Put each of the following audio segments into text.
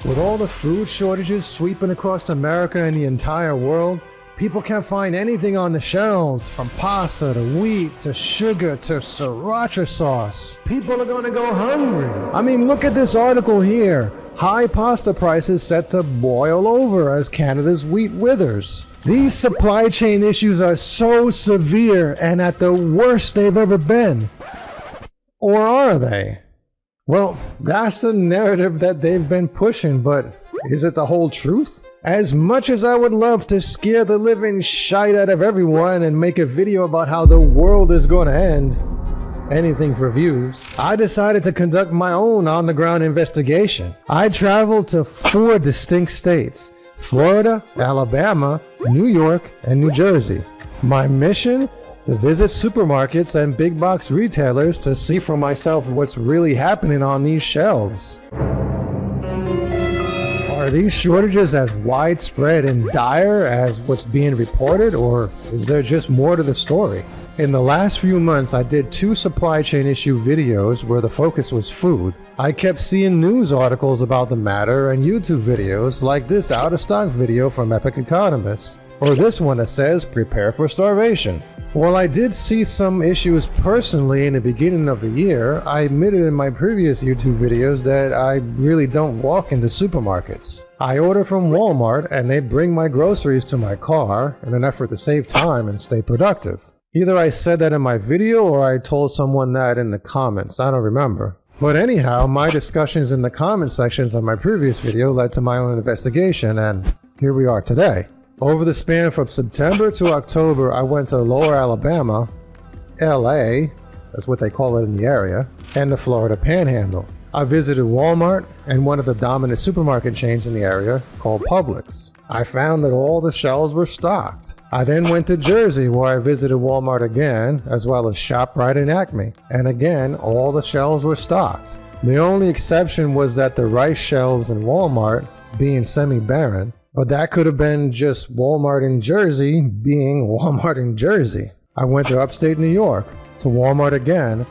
With all the food shortages sweeping across America and the entire world, people can't find anything on the shelves, from pasta to wheat to sugar to sriracha sauce. People are gonna go hungry. I mean, look at this article here. High pasta prices set to boil over as Canada's wheat withers. These supply chain issues are so severe and at the worst they've ever been. Or are they? Well, that's the narrative that they've been pushing, but is it the whole truth? As much as I would love to scare the living shite out of everyone and make a video about how the world is going to end, anything for views, I decided to conduct my own on-the-ground investigation. I traveled to 4 distinct states: Florida, Alabama, New York, and New Jersey. My mission? To visit supermarkets and big box retailers to see for myself what's really happening on these shelves. Are these shortages as widespread and dire as what's being reported, or is there just more to the story? In the last few months, I did 2 supply chain issue videos where the focus was food. I kept seeing news articles about the matter and YouTube videos like this out of stock video from Epic Economists, or this one that says prepare for starvation. While I did see some issues personally in the beginning of the year, I admitted in my previous YouTube videos that I really don't walk into supermarkets. I order from Walmart and they bring my groceries to my car in an effort to save time and stay productive. Either I said that in my video or I told someone that in the comments, I don't remember. But anyhow, my discussions in the comment sections of my previous video led to my own investigation, and here we are today. Over the span from September to October, I went to Lower Alabama, LA, that's what they call it in the area, and the Florida Panhandle. I visited Walmart and one of the dominant supermarket chains in the area called Publix. I found that all the shelves were stocked. I then went to Jersey where I visited Walmart again, as well as ShopRite and Acme, and again all the shelves were stocked. The only exception was that the rice shelves in Walmart being semi-barren, but that could have been just Walmart in Jersey being Walmart in Jersey. I went to upstate New York, to Walmart again,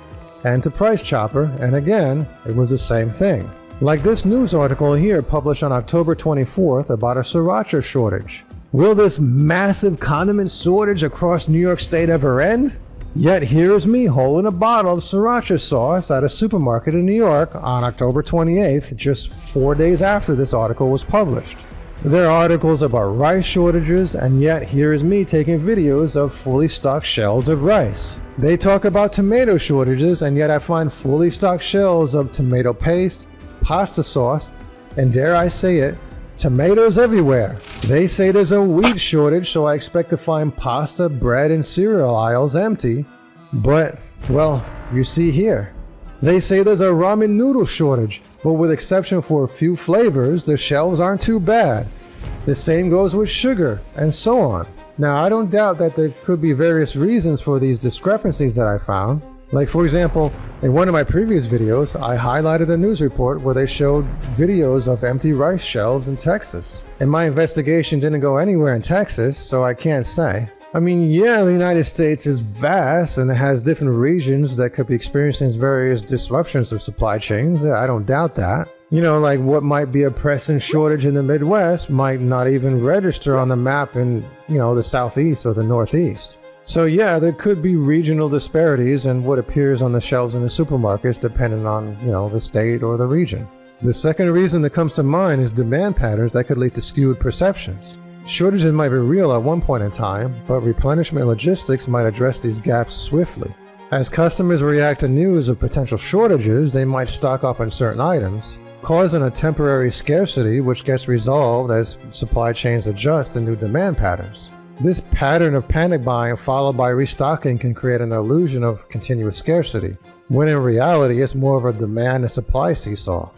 and to Price Chopper, and again, it was the same thing. Like this news article here published on October 24th about a sriracha shortage. Will this massive condiment shortage across New York State ever end? Yet here's me holding a bottle of sriracha sauce at a supermarket in New York on October 28th, just 4 days after this article was published. There are articles about rice shortages, and yet here is me taking videos of fully stocked shelves of rice. They talk about tomato shortages, and yet I find fully stocked shelves of tomato paste, pasta sauce, and dare I say it, tomatoes everywhere. They say there's a wheat shortage, so I expect to find pasta, bread, and cereal aisles empty. But, well, you see here. They say there's a ramen noodle shortage, but with exception for a few flavors, the shelves aren't too bad. The same goes with sugar, and so on. Now, I don't doubt that there could be various reasons for these discrepancies that I found. Like, for example, in one of my previous videos, I highlighted a news report where they showed videos of empty rice shelves in Texas. And my investigation didn't go anywhere in Texas, so I can't say. I mean, yeah, the United States is vast and it has different regions that could be experiencing various disruptions of supply chains. Yeah, I don't doubt that. You know, like what might be a pressing shortage in the Midwest might not even register on the map in, the Southeast or the Northeast. So yeah, there could be regional disparities in what appears on the shelves in the supermarkets depending on, the state or the region. The second reason that comes to mind is demand patterns that could lead to skewed perceptions. Shortages might be real at one point in time, but replenishment logistics might address these gaps swiftly. As customers react to news of potential shortages, they might stock up on certain items, causing a temporary scarcity which gets resolved as supply chains adjust to new demand patterns. This pattern of panic buying followed by restocking can create an illusion of continuous scarcity, when in reality it's more of a demand and supply seesaw.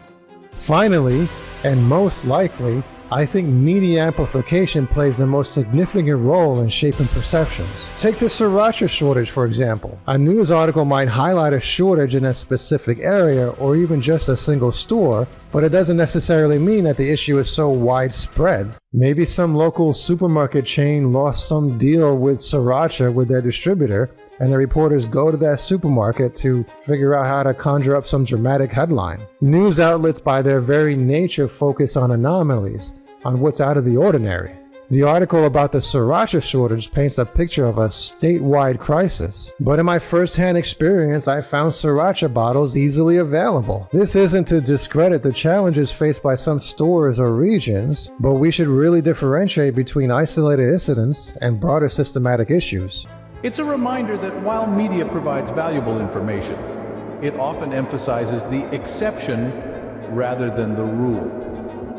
Finally, and most likely, I think media amplification plays the most significant role in shaping perceptions. Take the sriracha shortage, for example. A news article might highlight a shortage in a specific area or even just a single store, but it doesn't necessarily mean that the issue is so widespread. Maybe some local supermarket chain lost some deal with sriracha with their distributor, and the reporters go to that supermarket to figure out how to conjure up some dramatic headline. News outlets by their very nature focus on anomalies, on what's out of the ordinary. The article about the sriracha shortage paints a picture of a statewide crisis. But in my first-hand experience, I found sriracha bottles easily available. This isn't to discredit the challenges faced by some stores or regions, but we should really differentiate between isolated incidents and broader systematic issues. It's a reminder that while media provides valuable information, it often emphasizes the exception rather than the rule.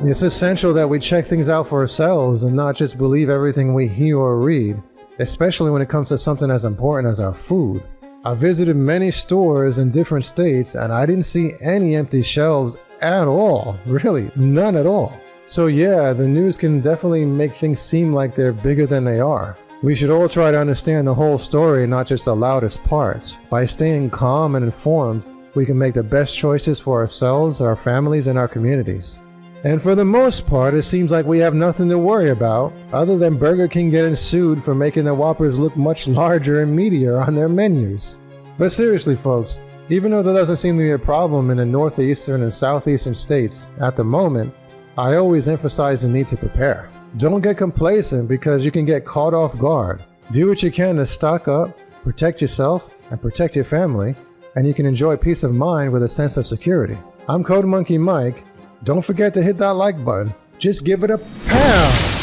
It's essential that we check things out for ourselves and not just believe everything we hear or read, especially when it comes to something as important as our food. I visited many stores in different states and I didn't see any empty shelves at all. Really, none at all. So yeah, the news can definitely make things seem like they're bigger than they are. We should all try to understand the whole story, not just the loudest parts. By staying calm and informed, we can make the best choices for ourselves, our families, and our communities. And for the most part, it seems like we have nothing to worry about, other than Burger King getting sued for making the Whoppers look much larger and meatier on their menus. But seriously folks, even though there doesn't seem to be a problem in the northeastern and southeastern states at the moment, I always emphasize the need to prepare. Don't get complacent because you can get caught off guard. Do what you can to stock up, protect yourself, and protect your family, and you can enjoy peace of mind with a sense of security. I'm Code Monkey Mike. Don't forget to hit that like button. Just give it a pound!